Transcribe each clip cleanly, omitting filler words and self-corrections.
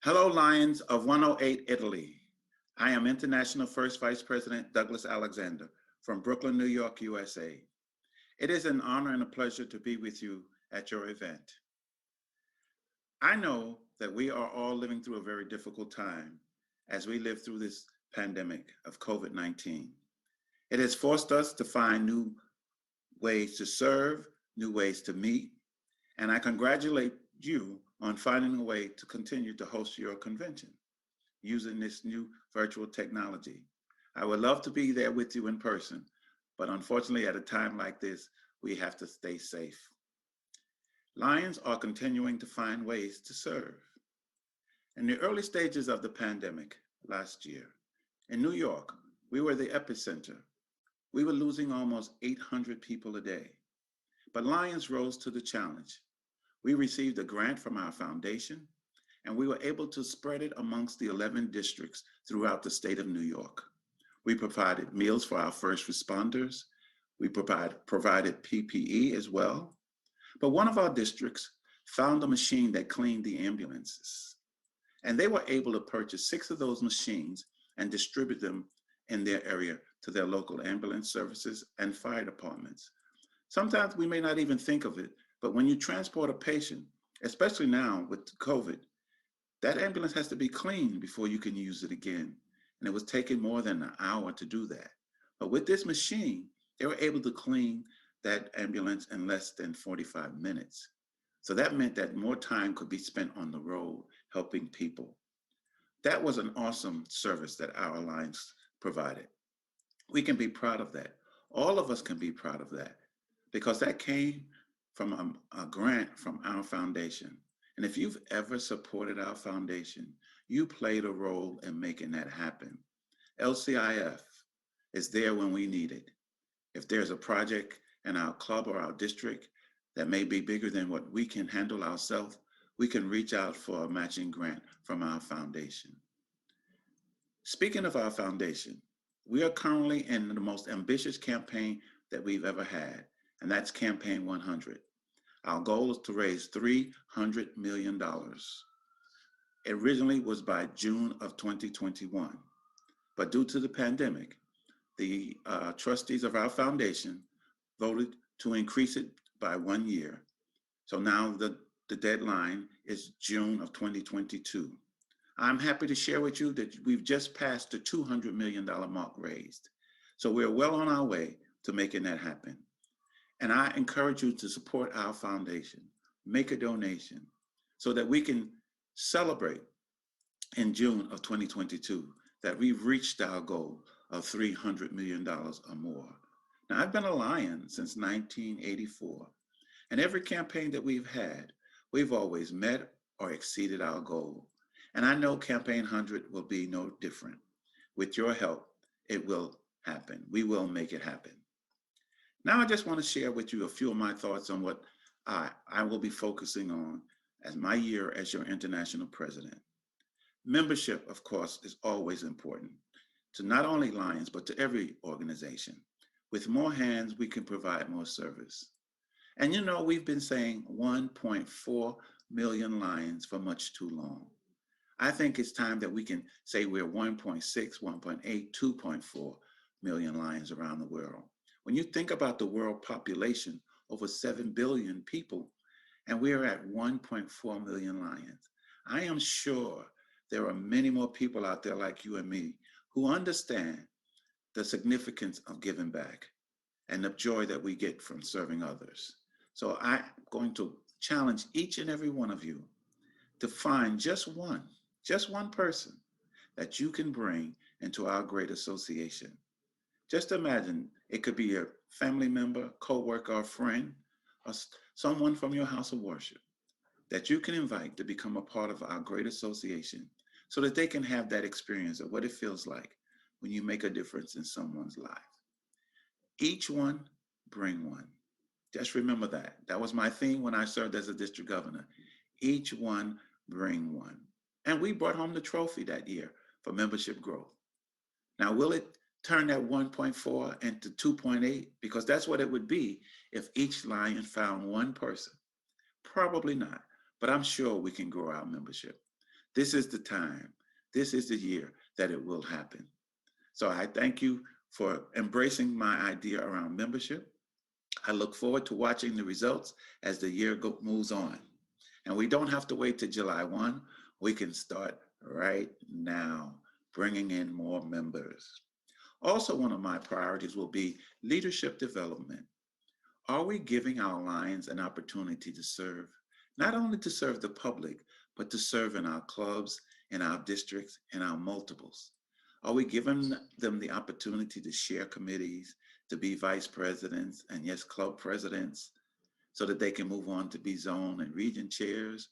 Hello, Lions of 108 Italy. I am International First Vice President Douglas Alexander from Brooklyn, New York, USA. It is an honor and a pleasure to be with you at your event. I know that we are all living through a very difficult time as we live through this pandemic of COVID-19. It has forced us to find new ways to serve, new ways to meet, and I congratulate you on finding a way to continue to host your convention using this new virtual technology. I would love to be there with you in person, but unfortunately, at a time like this, we have to stay safe. Lions are continuing to find ways to serve. In the early stages of the pandemic last year, in New York, we were the epicenter. We were losing almost 800 people a day. But Lions rose to the challenge. We received a grant from our foundation, and we were able to spread it amongst the 11 districts throughout the state of New York. We provided meals for our first responders. We provided PPE as well. But one of our districts found a machine that cleaned the ambulances. And they were able to purchase 6 of those machines and distribute them in their area to their local ambulance services and fire departments. Sometimes we may not even think of it, but when you transport a patient, especially now with COVID, that ambulance has to be cleaned before you can use it again. And it was taking more than an hour to do that. But with this machine, they were able to clean that ambulance in less than 45 minutes. So that meant that more time could be spent on the road helping people. That was an awesome service that our alliance provided. We can be proud of that. All of us can be proud of that because that came from a grant from our foundation. And if you've ever supported our foundation, you played a role in making that happen. LCIF is there when we need it. If there's a project in our club or our district that may be bigger than what we can handle ourselves, we can reach out for a matching grant from our foundation. Speaking of our foundation, we are currently in the most ambitious campaign that we've ever had, and that's Campaign 100. Our goal is to raise $300 million. It originally was by June of 2021, but due to the pandemic, the trustees of our foundation voted to increase it by 1 year. So now the deadline is June of 2022. I'm happy to share with you that we've just passed the $200 million mark raised. So we're well on our way to making that happen. And I encourage you to support our foundation, make a donation so that we can celebrate in June of 2022 that we've reached our goal of $300 million or more. Now, I've been a Lion since 1984, and every campaign that we've had, we've always met or exceeded our goal. And I know Campaign 100 will be no different. With your help, it will happen. We will make it happen. Now, I just want to share with you a few of my thoughts on what I will be focusing on as my year as your international president. Membership, of course, is always important to not only Lions, but to every organization. With more hands, we can provide more service. And you know, we've been saying 1.4 million Lions for much too long. I think it's time that we can say we're 1.6, 1.8, 2.4 million Lions around the world. When you think about the world population, over 7 billion people, and we're at 1.4 million Lions, I am sure there are many more people out there like you and me who understand the significance of giving back and the joy that we get from serving others. So I'm going to challenge each and every one of you to find just one person that you can bring into our great association. Just imagine it could be a family member, co-worker, or friend, or someone from your house of worship that you can invite to become a part of our great association so that they can have that experience of what it feels like when you make a difference in someone's life. Each one, bring one. Just remember that. That was my theme when I served as a district governor. Each one, bring one. And we brought home the trophy that year for membership growth. Now, will it turn that 1.4 into 2.8? Because that's what it would be if each Lion found one person. Probably not, but I'm sure we can grow our membership. This is the time. This is the year that it will happen. So I thank you for embracing my idea around membership. I look forward to watching the results as the year moves on. And we don't have to wait till July 1. We can start right now, bringing in more members. Also, one of my priorities will be leadership development. Are we giving our Lions an opportunity to serve, not only to serve the public, but to serve in our clubs, in our districts, in our multiples? Are we giving them the opportunity to share committees, to be vice presidents, and yes, club presidents, so that they can move on to be zone and region chairs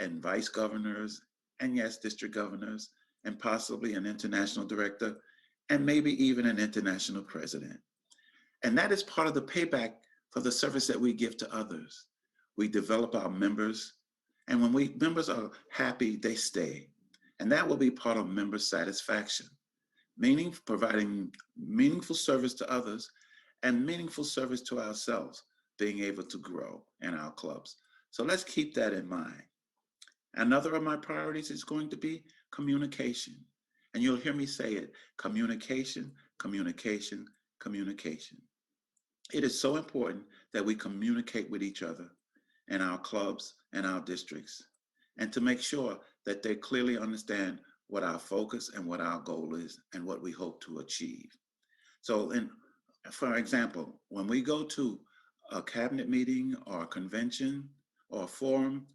and vice governors, and yes, district governors, and possibly an international director, and maybe even an international president? And that is part of the payback for the service that we give to others. We develop our members, and when members are happy, they stay. And that will be part of member satisfaction, meaning providing meaningful service to others and meaningful service to ourselves, being able to grow in our clubs. So let's keep that in mind. Another of my priorities is going to be communication. And you'll hear me say it: communication, communication, communication. It is so important that we communicate with each other in our clubs and our districts, and to make sure that they clearly understand what our focus and what our goal is and what we hope to achieve. So, for example, when we go to a cabinet meeting or a convention or a forum,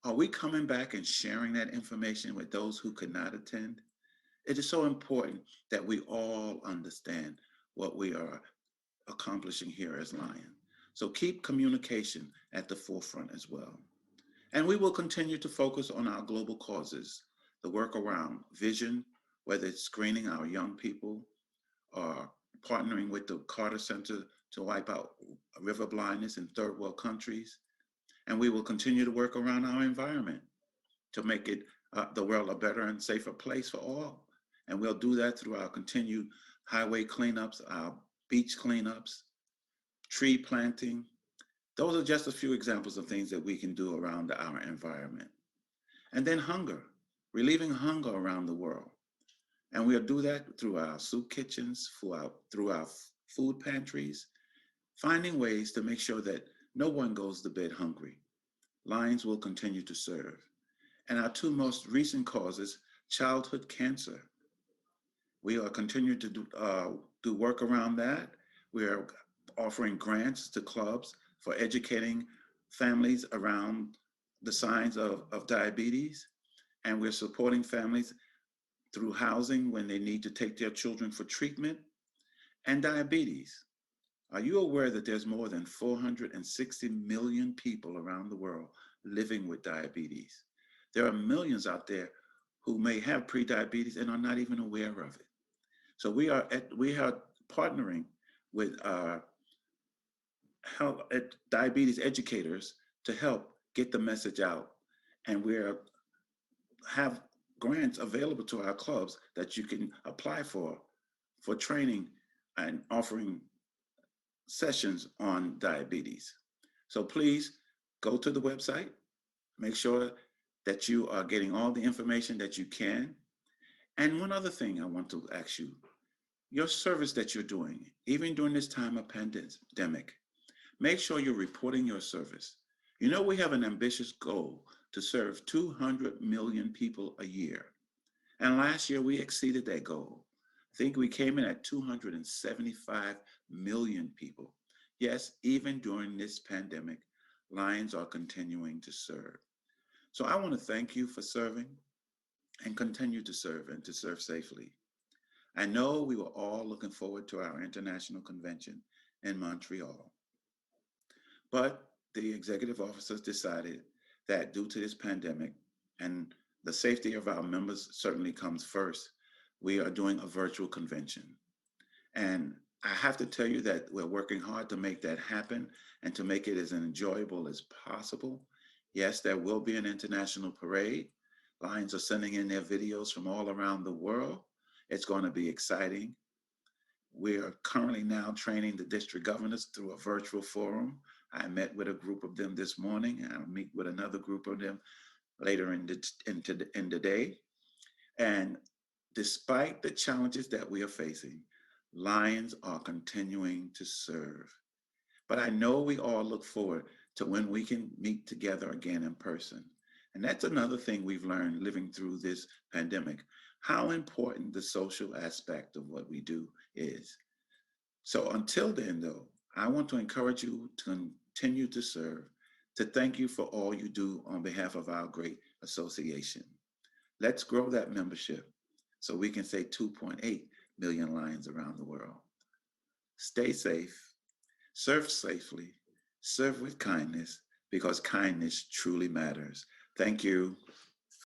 are we coming back and sharing that information with those who could not attend? It is so important that we all understand what we are accomplishing here as Lion. So keep communication at the forefront as well. And we will continue to focus on our global causes, the work around vision, whether it's screening our young people or partnering with the Carter Center to wipe out river blindness in third world countries. And we will continue to work around our environment to make it the world a better and safer place for all. And we'll do that through our continued highway cleanups, our beach cleanups, tree planting. Those are just a few examples of things that we can do around our environment. And then hunger, relieving hunger around the world. And we'll do that through our soup kitchens, through our food pantries, finding ways to make sure that no one goes to bed hungry. Lions will continue to serve. And our two most recent causes, childhood cancer. We are continuing to do work around that. We are offering grants to clubs for educating families around the signs of diabetes. And we're supporting families through housing when they need to take their children for treatment. And diabetes. Are you aware that there's more than 460 million people around the world living with diabetes? There are millions out there who may have prediabetes and are not even aware of it. So we are partnering with diabetes educators to help get the message out, and have grants available to our clubs that you can apply for training and offering sessions on diabetes. So please go to the website, make sure that you are getting all the information that you can. And one other thing I want to ask you: your service that you're doing, even during this time of pandemic, make sure you're reporting your service. You know, we have an ambitious goal to serve 200 million people a year. And last year we exceeded that goal. I think we came in at 275 million people. Yes, even during this pandemic, Lions are continuing to serve. So I want to thank you for serving and continue to serve and to serve safely. I know we were all looking forward to our international convention in Montreal, but the executive officers decided that due to this pandemic, and the safety of our members certainly comes first, we are doing a virtual convention. And I have to tell you that we're working hard to make that happen and to make it as enjoyable as possible. Yes, there will be an international parade. Lions are sending in their videos from all around the world. It's going to be exciting. We are currently now training the district governors through a virtual forum. I met with a group of them this morning, and I'll meet with another group of them later in the day. And despite the challenges that we are facing, Lions are continuing to serve. But I know we all look forward to when we can meet together again in person. And that's another thing we've learned living through this pandemic, how important the social aspect of what we do is. So until then, though, I want to encourage you to continue to serve, to thank you for all you do on behalf of our great association. Let's grow that membership so we can say 2.8 million lions around the world. Stay safe, serve safely, serve with kindness, because kindness truly matters. Thank you.